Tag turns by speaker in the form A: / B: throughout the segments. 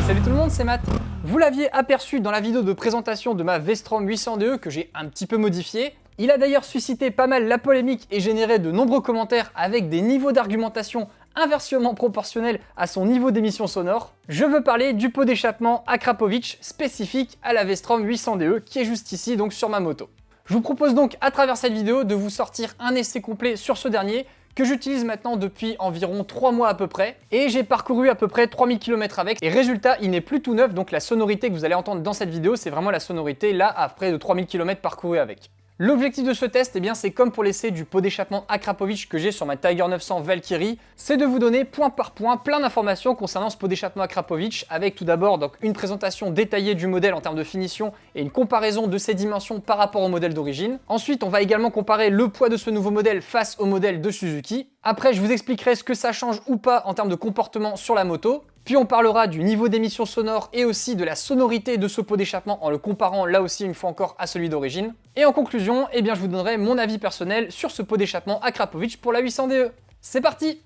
A: Salut tout le monde, c'est Matt. Vous l'aviez aperçu dans la vidéo de présentation de ma V-Strom 800DE que j'ai un petit peu modifié. Il a d'ailleurs suscité pas mal la polémique et généré de nombreux commentaires avec des niveaux d'argumentation inversement proportionnels à son niveau d'émission sonore. Je veux parler du pot d'échappement Akrapovic spécifique à la V-Strom 800DE qui est juste ici donc sur ma moto. Je vous propose donc à travers cette vidéo de vous sortir un essai complet sur ce dernier que j'utilise maintenant depuis environ 3 mois à peu près, et j'ai parcouru à peu près 3000 km avec, et résultat, il n'est plus tout neuf, donc la sonorité que vous allez entendre dans cette vidéo, c'est vraiment la sonorité là, à près de 3000 km parcourus avec. L'objectif de ce test, eh bien, c'est comme pour l'essai du pot d'échappement Akrapovic que j'ai sur ma Tiger 900 Valkyrie, c'est de vous donner point par point plein d'informations concernant ce pot d'échappement Akrapovic, avec tout d'abord donc une présentation détaillée du modèle en termes de finition et une comparaison de ses dimensions par rapport au modèle d'origine. Ensuite, on va également comparer le poids de ce nouveau modèle face au modèle de Suzuki. Après, je vous expliquerai ce que ça change ou pas en termes de comportement sur la moto. Puis on parlera du niveau d'émission sonore et aussi de la sonorité de ce pot d'échappement en le comparant là aussi une fois encore à celui d'origine. Et en conclusion, eh bien, je vous donnerai mon avis personnel sur ce pot d'échappement Akrapovic pour la 800DE. C'est parti!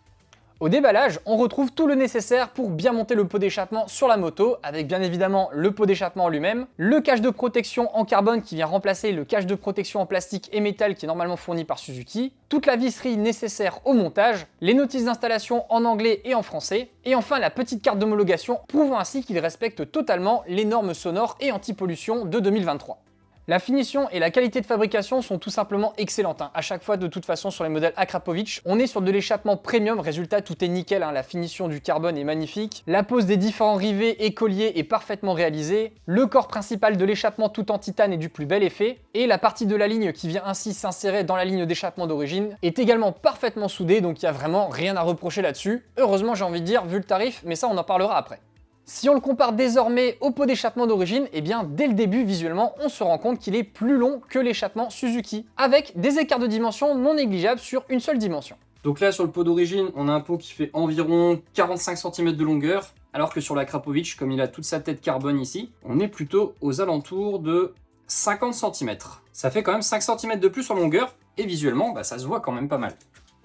A: Au déballage, on retrouve tout le nécessaire pour bien monter le pot d'échappement sur la moto, avec bien évidemment le pot d'échappement lui-même, le cache de protection en carbone qui vient remplacer le cache de protection en plastique et métal qui est normalement fourni par Suzuki, toute la visserie nécessaire au montage, les notices d'installation en anglais et en français, et enfin la petite carte d'homologation prouvant ainsi qu'il respecte totalement les normes sonores et anti-pollution de 2023. La finition et la qualité de fabrication sont tout simplement excellentes. À chaque fois, de toute façon, sur les modèles Akrapovic, on est sur de l'échappement premium. Résultat, tout est nickel. La finition du carbone est magnifique. La pose des différents rivets et colliers est parfaitement réalisée. Le corps principal de l'échappement tout en titane est du plus bel effet. Et la partie de la ligne qui vient ainsi s'insérer dans la ligne d'échappement d'origine est également parfaitement soudée. Donc, il n'y a vraiment rien à reprocher là-dessus. Heureusement, j'ai envie de dire, vu le tarif, mais ça, on en parlera après. Si on le compare désormais au pot d'échappement d'origine, eh bien dès le début visuellement on se rend compte qu'il est plus long que l'échappement Suzuki, avec des écarts de dimension non négligeables sur une seule dimension.
B: Donc là sur le pot d'origine, on a un pot qui fait environ 45 cm de longueur, alors que sur l'Akrapovic, comme il a toute sa tête carbone ici, on est plutôt aux alentours de 50 cm. Ça fait quand même 5 cm de plus en longueur, et visuellement ça se voit quand même pas mal.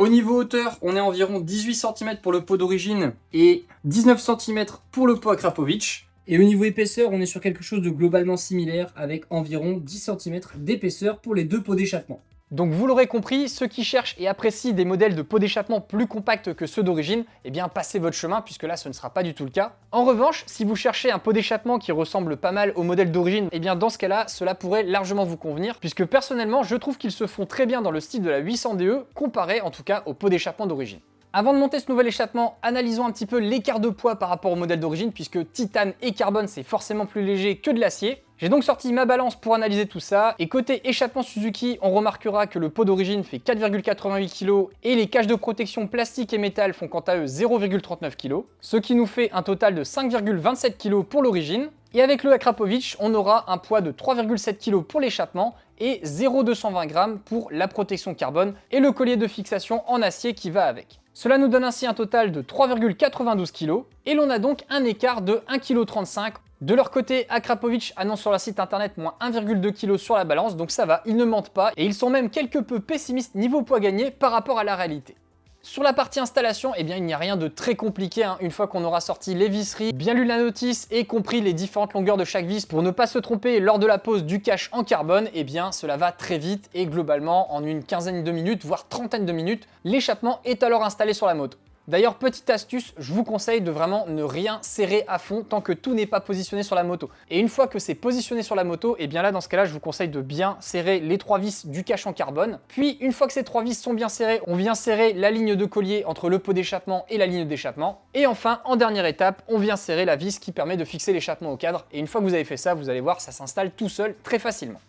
B: Au niveau hauteur, on est environ 18 cm pour le pot d'origine et 19 cm pour le pot Akrapovic.
C: Et au niveau épaisseur, on est sur quelque chose de globalement similaire avec environ 10 cm d'épaisseur pour les deux pots d'échappement.
A: Donc vous l'aurez compris, ceux qui cherchent et apprécient des modèles de pots d'échappement plus compacts que ceux d'origine, eh bien passez votre chemin puisque là ce ne sera pas du tout le cas. En revanche, si vous cherchez un pot d'échappement qui ressemble pas mal au modèle d'origine, eh bien dans ce cas-là, cela pourrait largement vous convenir puisque personnellement, je trouve qu'ils se font très bien dans le style de la 800DE comparé en tout cas au pot d'échappement d'origine. Avant de monter ce nouvel échappement, analysons un petit peu l'écart de poids par rapport au modèle d'origine puisque titane et carbone c'est forcément plus léger que de l'acier. J'ai donc sorti ma balance pour analyser tout ça, et côté échappement Suzuki, on remarquera que le pot d'origine fait 4,88 kg et les caches de protection plastique et métal font quant à eux 0,39 kg, ce qui nous fait un total de 5,27 kg pour l'origine. Et avec le Akrapovic, on aura un poids de 3,7 kg pour l'échappement et 0,220 g pour la protection carbone et le collier de fixation en acier qui va avec. Cela nous donne ainsi un total de 3,92 kg et l'on a donc un écart de 1,35 kg. De leur côté, Akrapovic annonce sur leur site internet moins 1,2 kg sur la balance, donc ça va, ils ne mentent pas, et ils sont même quelque peu pessimistes niveau poids gagné par rapport à la réalité. Sur la partie installation, eh bien, il n'y a rien de très compliqué, une fois qu'on aura sorti les visseries, bien lu la notice et compris les différentes longueurs de chaque vis pour ne pas se tromper lors de la pose du cache en carbone, eh bien cela va très vite et globalement en une quinzaine de minutes, voire trentaine de minutes, l'échappement est alors installé sur la moto. D'ailleurs, petite astuce, je vous conseille de vraiment ne rien serrer à fond tant que tout n'est pas positionné sur la moto. Et une fois que c'est positionné sur la moto, et bien là, dans ce cas-là, je vous conseille de bien serrer les 3 vis du cache en carbone. Puis, une fois que ces 3 vis sont bien serrées, on vient serrer la ligne de collier entre le pot d'échappement et la ligne d'échappement. Et enfin, en dernière étape, on vient serrer la vis qui permet de fixer l'échappement au cadre. Et une fois que vous avez fait ça, vous allez voir, ça s'installe tout seul très facilement.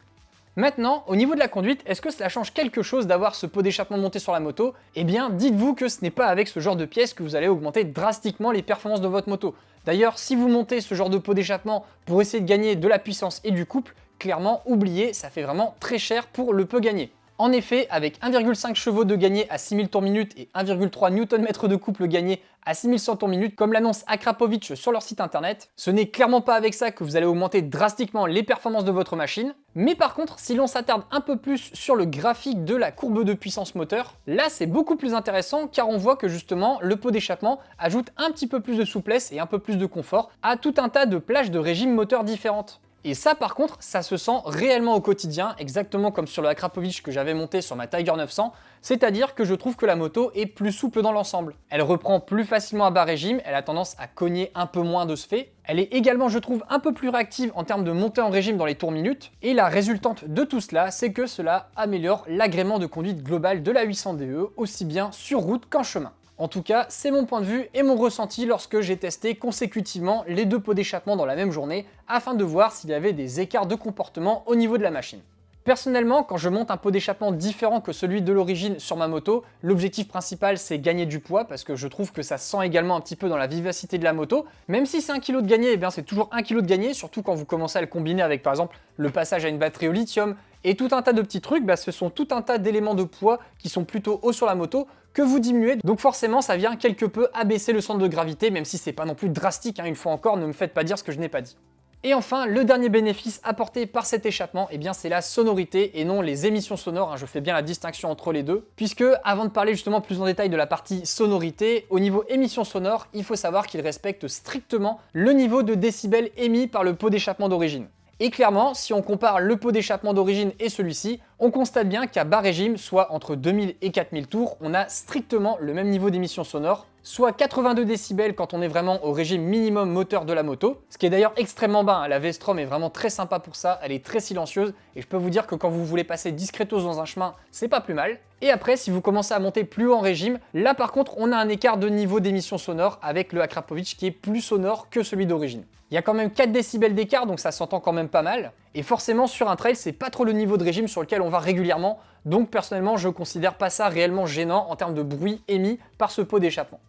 A: Maintenant, au niveau de la conduite, est-ce que cela change quelque chose d'avoir ce pot d'échappement monté sur la moto? Eh bien, dites-vous que ce n'est pas avec ce genre de pièces que vous allez augmenter drastiquement les performances de votre moto. D'ailleurs, si vous montez ce genre de pot d'échappement pour essayer de gagner de la puissance et du couple, clairement, oubliez, ça fait vraiment très cher pour le peu gagné. En effet, avec 1,5 chevaux de gagné à 6000 tours minute et 1,3 Nm de couple gagné à 6100 tours minute, comme l'annonce Akrapovic sur leur site internet, ce n'est clairement pas avec ça que vous allez augmenter drastiquement les performances de votre machine. Mais par contre, si l'on s'attarde un peu plus sur le graphique de la courbe de puissance moteur, là c'est beaucoup plus intéressant car on voit que justement le pot d'échappement ajoute un petit peu plus de souplesse et un peu plus de confort à tout un tas de plages de régime moteur différentes. Et ça par contre, ça se sent réellement au quotidien, exactement comme sur le Akrapovic que j'avais monté sur ma Tiger 900, c'est-à-dire que je trouve que la moto est plus souple dans l'ensemble. Elle reprend plus facilement à bas régime, elle a tendance à cogner un peu moins de ce fait. Elle est également, je trouve, un peu plus réactive en termes de montée en régime dans les tours minutes. Et la résultante de tout cela, c'est que cela améliore l'agrément de conduite global de la 800DE, aussi bien sur route qu'en chemin. En tout cas, c'est mon point de vue et mon ressenti lorsque j'ai testé consécutivement les deux pots d'échappement dans la même journée afin de voir s'il y avait des écarts de comportement au niveau de la machine. Personnellement, quand je monte un pot d'échappement différent que celui de l'origine sur ma moto, l'objectif principal c'est gagner du poids parce que je trouve que ça se sent également un petit peu dans la vivacité de la moto. Même si c'est 1 kg de gagné, eh bien c'est toujours 1 kg de gagné, surtout quand vous commencez à le combiner avec par exemple le passage à une batterie au lithium et tout un tas de petits trucs, ce sont tout un tas d'éléments de poids qui sont plutôt hauts sur la moto que vous diminuez. Donc forcément ça vient quelque peu abaisser le centre de gravité, même si c'est pas non plus drastique, une fois encore, ne me faites pas dire ce que je n'ai pas dit. Et enfin, le dernier bénéfice apporté par cet échappement, c'est la sonorité et non les émissions sonores. Je fais bien la distinction entre les deux, puisque avant de parler justement plus en détail de la partie sonorité, au niveau émissions sonores, il faut savoir qu'il respecte strictement le niveau de décibels émis par le pot d'échappement d'origine. Et clairement, si on compare le pot d'échappement d'origine et celui-ci, on constate bien qu'à bas régime, soit entre 2000 et 4000 tours, on a strictement le même niveau d'émission sonore, soit 82 décibels quand on est vraiment au régime minimum moteur de la moto, ce qui est d'ailleurs extrêmement bas. La V-Strom est vraiment très sympa pour ça, elle est très silencieuse, et je peux vous dire que quand vous voulez passer discretos dans un chemin, c'est pas plus mal. Et après, si vous commencez à monter plus haut en régime, là par contre, on a un écart de niveau d'émission sonore avec le Akrapovic qui est plus sonore que celui d'origine. Il y a quand même 4 décibels d'écart, donc ça s'entend quand même pas mal. Et forcément, sur un trail, c'est pas trop le niveau de régime sur lequel on va régulièrement, donc personnellement, je considère pas ça réellement gênant en termes de bruit émis par ce pot d'échappement.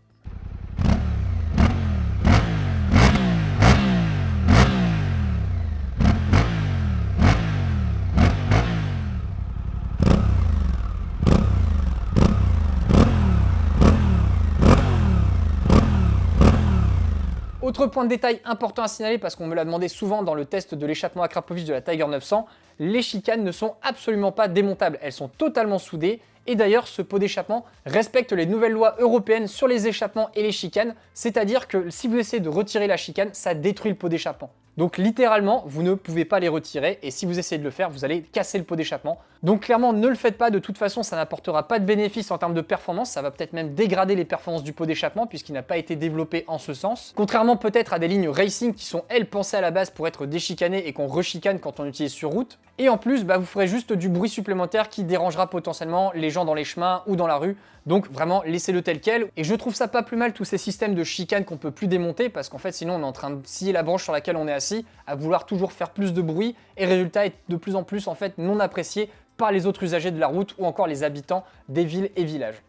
A: Autre point de détail important à signaler, parce qu'on me l'a demandé souvent dans le test de l'échappement Akrapovic de la Tiger 900, les chicanes ne sont absolument pas démontables, elles sont totalement soudées. Et d'ailleurs, ce pot d'échappement respecte les nouvelles lois européennes sur les échappements et les chicanes, c'est-à-dire que si vous essayez de retirer la chicane, ça détruit le pot d'échappement. Donc littéralement, vous ne pouvez pas les retirer, et si vous essayez de le faire, vous allez casser le pot d'échappement. Donc clairement, ne le faites pas, de toute façon, ça n'apportera pas de bénéfice en termes de performance, ça va peut-être même dégrader les performances du pot d'échappement, puisqu'il n'a pas été développé en ce sens. Contrairement peut-être à des lignes racing qui sont, elles, pensées à la base pour être déchicanées et qu'on rechicane quand on utilise sur route. Et en plus, vous ferez juste du bruit supplémentaire qui dérangera potentiellement les gens dans les chemins ou dans la rue. Donc vraiment, laissez-le tel quel. Et je trouve ça pas plus mal, tous ces systèmes de chicane qu'on peut plus démonter, parce qu'en fait, sinon, on est en train de scier la branche sur laquelle on est assis, à vouloir toujours faire plus de bruit, et résultat est de plus en plus en fait non apprécié par les autres usagers de la route ou encore les habitants des villes et villages.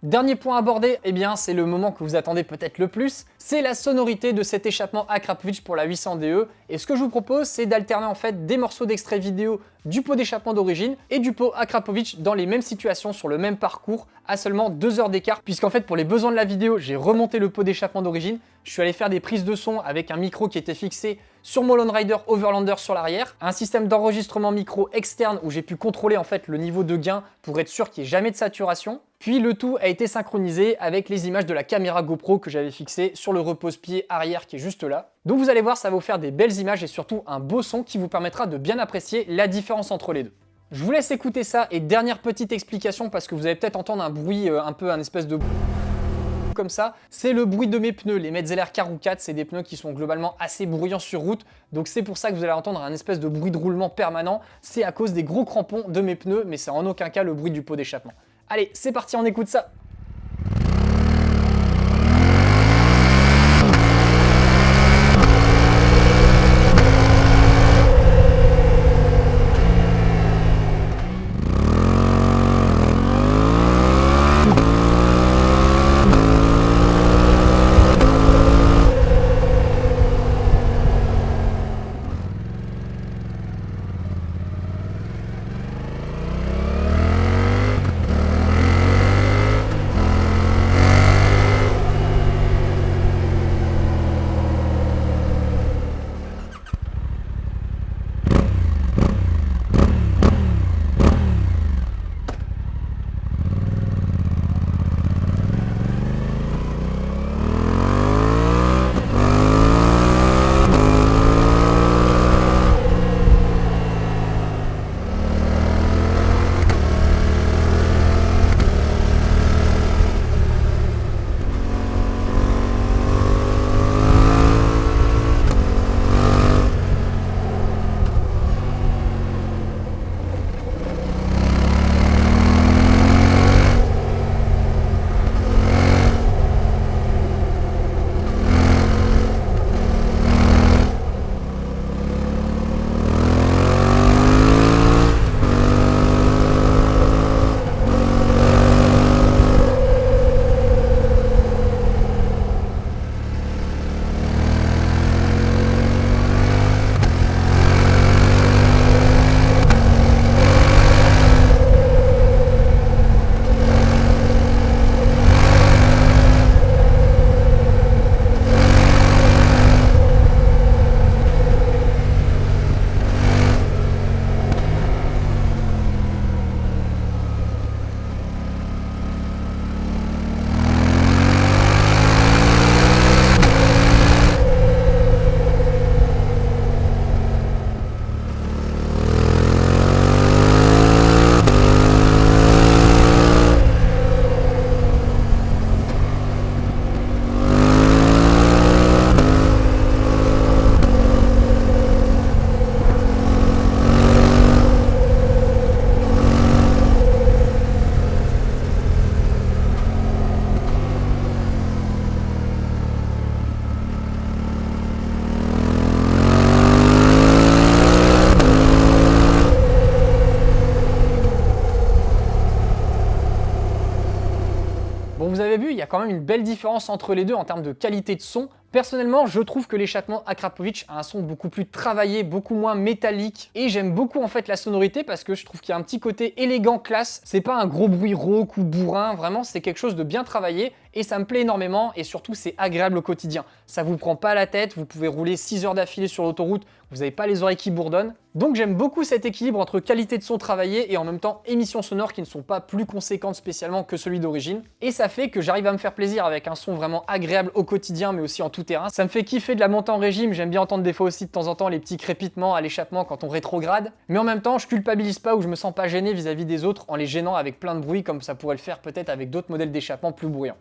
A: Dernier point abordé, c'est le moment que vous attendez peut-être le plus, c'est la sonorité de cet échappement Akrapovic pour la 800DE. Et ce que je vous propose, c'est d'alterner en fait des morceaux d'extrait vidéo du pot d'échappement d'origine et du pot Akrapovic dans les mêmes situations sur le même parcours à seulement 2 heures d'écart, puisqu'en fait pour les besoins de la vidéo, j'ai remonté le pot d'échappement d'origine, je suis allé faire des prises de son avec un micro qui était fixé sur mon Lone Rider Overlander sur l'arrière, un système d'enregistrement micro externe où j'ai pu contrôler en fait le niveau de gain pour être sûr qu'il n'y ait jamais de saturation. Puis le tout a été synchronisé avec les images de la caméra GoPro que j'avais fixée sur le repose-pied arrière qui est juste là. Donc vous allez voir, ça va vous faire des belles images et surtout un beau son qui vous permettra de bien apprécier la différence entre les deux. Je vous laisse écouter ça et dernière petite explication parce que vous allez peut-être entendre un bruit un espèce de comme ça, c'est le bruit de mes pneus. Les Metzeler Karoo 4, c'est des pneus qui sont globalement assez bruyants sur route, donc c'est pour ça que vous allez entendre un espèce de bruit de roulement permanent. C'est à cause des gros crampons de mes pneus, mais c'est en aucun cas le bruit du pot d'échappement. Allez, c'est parti, on écoute ça. quand même une belle différence entre les deux en termes de qualité de son. Personnellement, je trouve que l'échappement Akrapovic a un son beaucoup plus travaillé, beaucoup moins métallique, et j'aime beaucoup en fait la sonorité parce que je trouve qu'il y a un petit côté élégant, classe. C'est pas un gros bruit rauque ou bourrin, vraiment c'est quelque chose de bien travaillé et ça me plaît énormément et surtout c'est agréable au quotidien. Ça vous prend pas la tête, vous pouvez rouler 6 heures d'affilée sur l'autoroute, vous n'avez pas les oreilles qui bourdonnent. Donc j'aime beaucoup cet équilibre entre qualité de son travaillée et en même temps émissions sonores qui ne sont pas plus conséquentes spécialement que celui d'origine. Et ça fait que j'arrive à me faire plaisir avec un son vraiment agréable au quotidien mais aussi en tout terrain. Ça me fait kiffer de la montée en régime, j'aime bien entendre des fois aussi de temps en temps les petits crépitements à l'échappement quand on rétrograde. Mais en même temps je culpabilise pas ou je me sens pas gêné vis-à-vis des autres en les gênant avec plein de bruit comme ça pourrait le faire peut-être avec d'autres modèles d'échappement plus bruyants.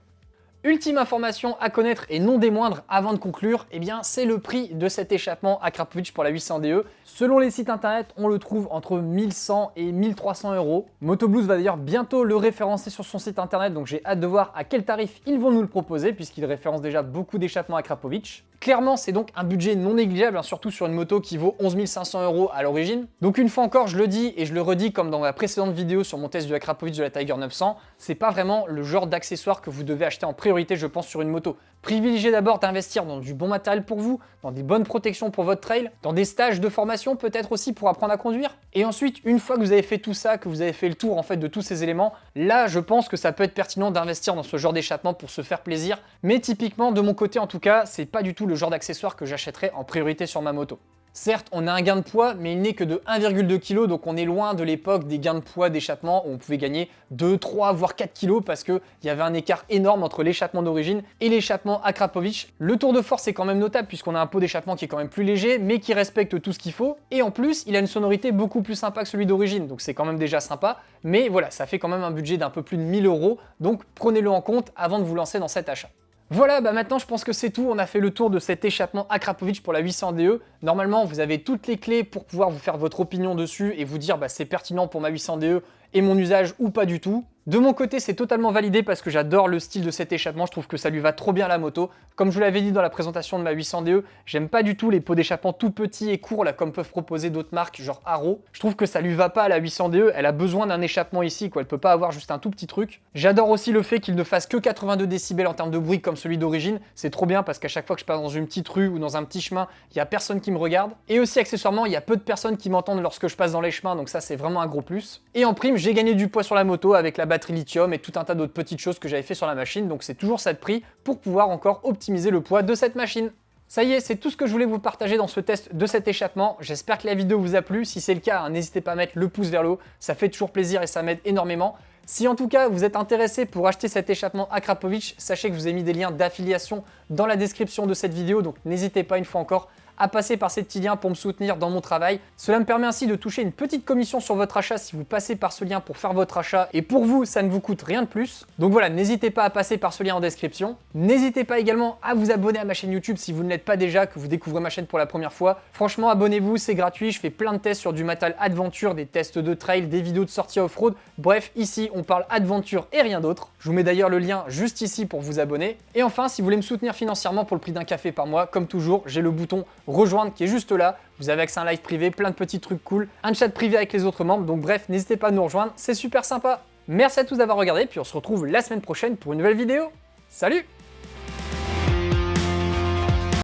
A: Ultime information à connaître et non des moindres avant de conclure, eh bien c'est le prix de cet échappement Akrapovic pour la 800DE. Selon les sites internet, on le trouve entre 1100 et 1300 €. Motoblues va d'ailleurs bientôt le référencer sur son site internet, donc j'ai hâte de voir à quel tarif ils vont nous le proposer puisqu'ils référencent déjà beaucoup d'échappements Akrapovic. Clairement, c'est donc un budget non négligeable, surtout sur une moto qui vaut 11 500 € à l'origine. Donc une fois encore, je le dis et je le redis comme dans la précédente vidéo sur mon test du Akrapovic de la Tiger 900, c'est pas vraiment le genre d'accessoire que vous devez acheter en priorité, je pense, sur une moto. Privilégiez d'abord d'investir dans du bon matériel pour vous, dans des bonnes protections pour votre trail, dans des stages de formation peut-être aussi pour apprendre à conduire. Et ensuite, une fois que vous avez fait tout ça, que vous avez fait le tour en fait de tous ces éléments, là je pense que ça peut être pertinent d'investir dans ce genre d'échappement pour se faire plaisir. Mais typiquement, de mon côté en tout cas, c'est pas du tout le genre d'accessoire que j'achèterais en priorité sur ma moto. Certes, on a un gain de poids, mais il n'est que de 1,2 kg, donc on est loin de l'époque des gains de poids d'échappement où on pouvait gagner 2, 3, voire 4 kg parce qu'il y avait un écart énorme entre l'échappement d'origine et l'échappement Akrapovic. Le tour de force est quand même notable puisqu'on a un pot d'échappement qui est quand même plus léger, mais qui respecte tout ce qu'il faut. Et en plus, il a une sonorité beaucoup plus sympa que celui d'origine, donc c'est quand même déjà sympa. Mais voilà, ça fait quand même un budget d'un peu plus de 1000 €, donc prenez-le en compte avant de vous lancer dans cet achat. Voilà, maintenant je pense que c'est tout, on a fait le tour de cet échappement Akrapovic pour la 800DE. Normalement, vous avez toutes les clés pour pouvoir vous faire votre opinion dessus et vous dire c'est pertinent pour ma 800DE et mon usage ou pas du tout. De mon côté, c'est totalement validé parce que j'adore le style de cet échappement, je trouve que ça lui va trop bien à la moto. Comme je vous l'avais dit dans la présentation de ma 800DE, j'aime pas du tout les pots d'échappement tout petits et courts là comme peuvent proposer d'autres marques genre Arrow. Je trouve que ça lui va pas à la 800DE, elle a besoin d'un échappement ici quoi, elle peut pas avoir juste un tout petit truc. J'adore aussi le fait qu'il ne fasse que 82 décibels en termes de bruit comme celui d'origine, c'est trop bien parce qu'à chaque fois que je passe dans une petite rue ou dans un petit chemin, il y a personne qui me regarde. Et aussi accessoirement, il y a peu de personnes qui m'entendent lorsque je passe dans les chemins, donc ça c'est vraiment un gros plus. Et en prime, j'ai gagné du poids sur la moto avec la batterie lithium et tout un tas d'autres petites choses que j'avais fait sur la machine, donc c'est toujours ça de prix pour pouvoir encore optimiser le poids de cette machine. Ça y est, c'est tout ce que je voulais vous partager dans ce test de cet échappement. J'espère que la vidéo vous a plu. Si c'est le cas, n'hésitez pas à mettre le pouce vers le haut, ça fait toujours plaisir et ça m'aide énormément. Si en tout cas vous êtes intéressé pour acheter cet échappement Akrapovic, sachez que je vous ai mis des liens d'affiliation dans la description de cette vidéo, donc n'hésitez pas une fois encore à passer par ces petits liens pour me soutenir dans mon travail. Cela me permet ainsi de toucher une petite commission sur votre achat si vous passez par ce lien pour faire votre achat et pour vous, ça ne vous coûte rien de plus. Donc voilà, n'hésitez pas à passer par ce lien en description. N'hésitez pas également à vous abonner à ma chaîne YouTube si vous ne l'êtes pas déjà, que vous découvrez ma chaîne pour la première fois. Franchement, abonnez-vous, c'est gratuit, je fais plein de tests sur du matériel adventure, des tests de trail, des vidéos de sortie off-road. Bref, ici, on parle adventure et rien d'autre. Je vous mets d'ailleurs le lien juste ici pour vous abonner. Et enfin, si vous voulez me soutenir financièrement pour le prix d'un café par mois, comme toujours, j'ai le bouton rejoindre qui est juste là. Vous avez accès à un live privé, plein de petits trucs cool, un chat privé avec les autres membres. Donc bref, n'hésitez pas à nous rejoindre, c'est super sympa. Merci à tous d'avoir regardé, puis on se retrouve la semaine prochaine pour une nouvelle vidéo. Salut!